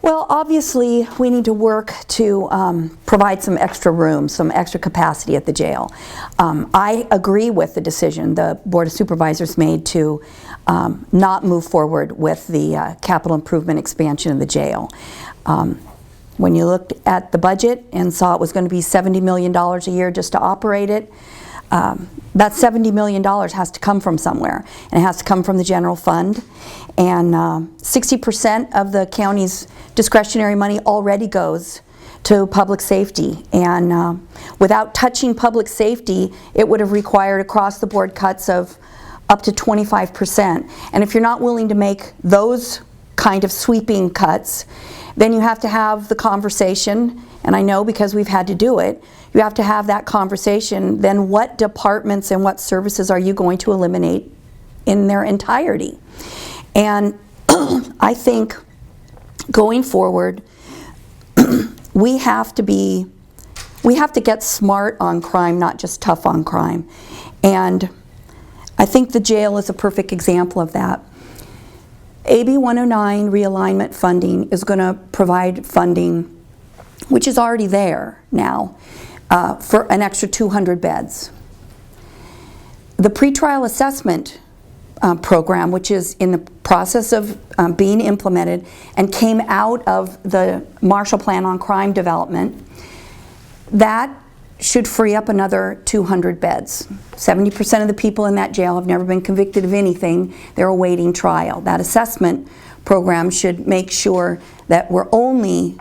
Well, obviously, we need to work to provide some extra room, some extra capacity at the jail. I agree with the decision the Board of Supervisors made to not move forward with the capital improvement expansion of the jail. When you looked at the budget and saw it was going to be $70 million a year just to operate it, that $70 million has to come from somewhere, and it has to come from the general fund. And 60% of the county's discretionary money already goes to public safety. And without touching public safety, it would have required across-the-board cuts of up to 25%. And if you're not willing to make those kind of sweeping cuts, then you have to have the conversation, and I know because we've had to do it, you have to have that conversation, then what departments and what services are you going to eliminate in their entirety? And I think going forward, we have to get smart on crime, not just tough on crime. And I think the jail is a perfect example of that. AB 109 realignment funding is going to provide funding, which is already there now, for an extra 200 beds. The pretrial assessment program, which is in the process of being implemented and came out of the Marshall Plan on Crime development, that should free up another 200 beds. 70% of the people in that jail have never been convicted of anything. They're awaiting trial. That assessment program should make sure that we're only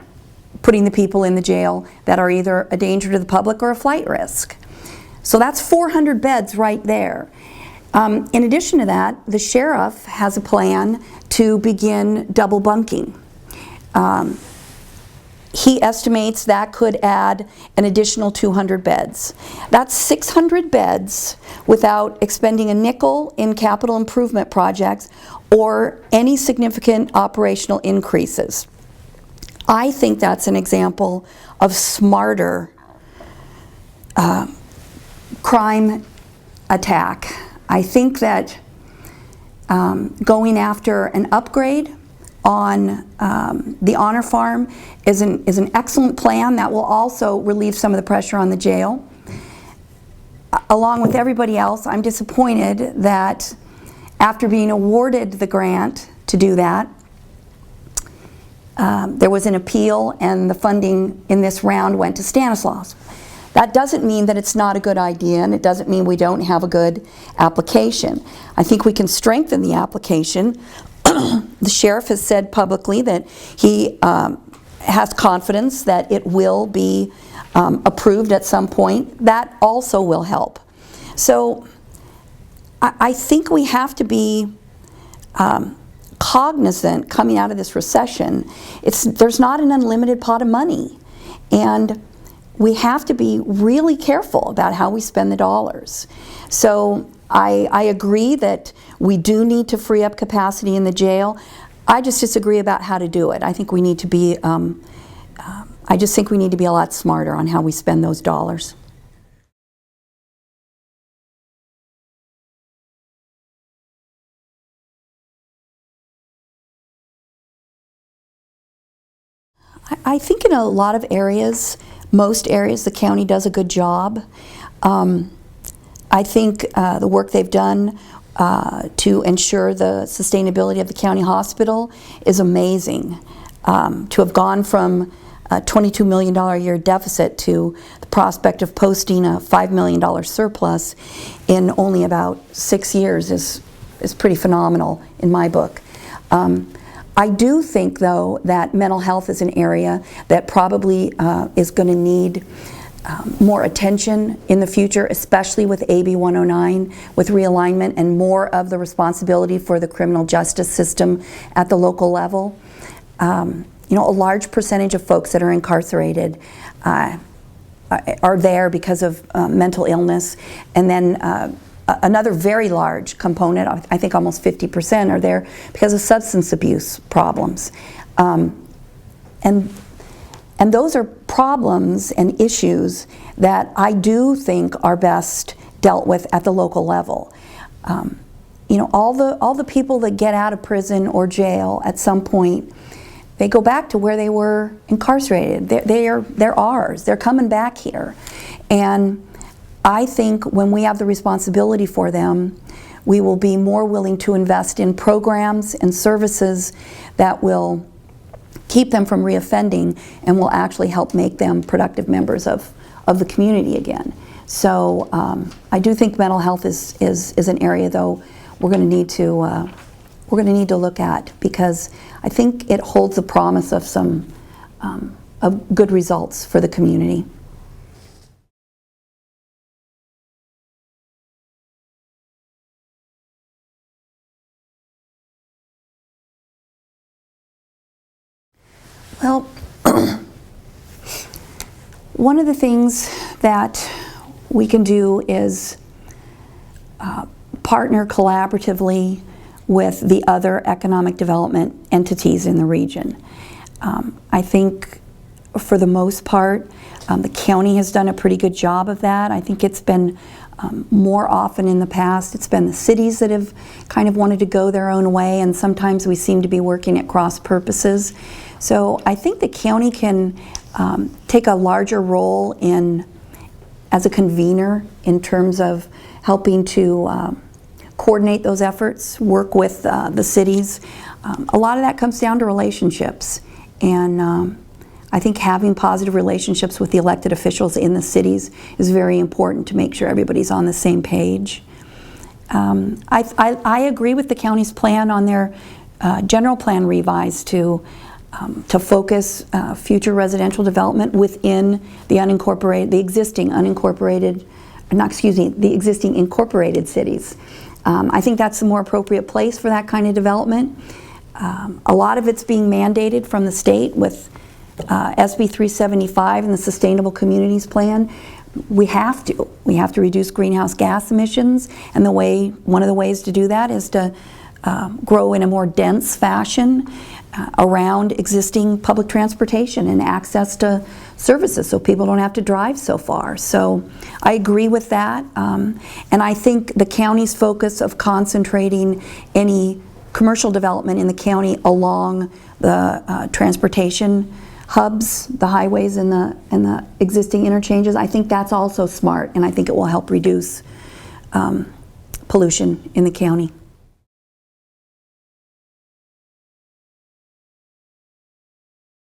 putting the people in the jail that are either a danger to the public or a flight risk. So that's 400 beds right there. In addition to that, the sheriff has a plan to begin double bunking. He estimates that could add an additional 200 beds. That's 600 beds without expending a nickel in capital improvement projects or any significant operational increases. I think that's an example of smarter crime attack. I think that going after an upgrade on the Honor Farm is an excellent plan that will also relieve some of the pressure on the jail. Along with everybody else, I'm disappointed that after being awarded the grant to do that, there was an appeal and the funding in this round went to Stanislaus. That doesn't mean that it's not a good idea, and it doesn't mean we don't have a good application. I think we can strengthen the application. The sheriff has said publicly that he has confidence that it will be approved at some point. That also will help. So I think we have to be cognizant coming out of this recession. There's not an unlimited pot of money, and we have to be really careful about how we spend the dollars. So I agree that we do need to free up capacity in the jail. I just disagree about how to do it. I think we need to be, I just think we need to be a lot smarter on how we spend those dollars. I think in a lot of areas, most areas, the county does a good job. I think the work they've done to ensure the sustainability of the county hospital is amazing. To have gone from a $22 million a year deficit to the prospect of posting a $5 million surplus in only about 6 years is pretty phenomenal in my book. I do think, though, that mental health is an area that probably is going to need more attention in the future, especially with AB 109, with realignment and more of the responsibility for the criminal justice system at the local level. You know, a large percentage of folks that are incarcerated are there because of mental illness, and then another very large component, I think almost 50%, are there because of substance abuse problems. And those are problems and issues that I do think are best dealt with at the local level. You know, all the people that get out of prison or jail at some point, they go back to where they were incarcerated. They're ours. They're coming back here. And I think when we have the responsibility for them, we will be more willing to invest in programs and services that will keep them from reoffending and will actually help make them productive members of the community again. So I do think mental health is an area, though, we're going to need to look at, because I think it holds the promise of some of good results for the community. Well, one of the things that we can do is partner collaboratively with the other economic development entities in the region. I think for the most part, the county has done a pretty good job of that. I think it's been more often in the past, it's been the cities that have kind of wanted to go their own way, and sometimes we seem to be working at cross purposes. So I think the county can take a larger role as a convener in terms of helping to coordinate those efforts, work with the cities. A lot of that comes down to relationships, and I think having positive relationships with the elected officials in the cities is very important to make sure everybody's on the same page. I agree with the county's plan on their general plan revise to focus future residential development within the existing incorporated cities. I think that's the more appropriate place for that kind of development. A lot of it's being mandated from the state with SB 375 and the Sustainable Communities Plan. We have to reduce greenhouse gas emissions, and one of the ways to do that is to grow in a more dense fashion around existing public transportation and access to services so people don't have to drive so far. So I agree with that, and I think the county's focus of concentrating any commercial development in the county along the transportation hubs, the highways and the existing interchanges, I think that's also smart, and I think it will help reduce pollution in the county.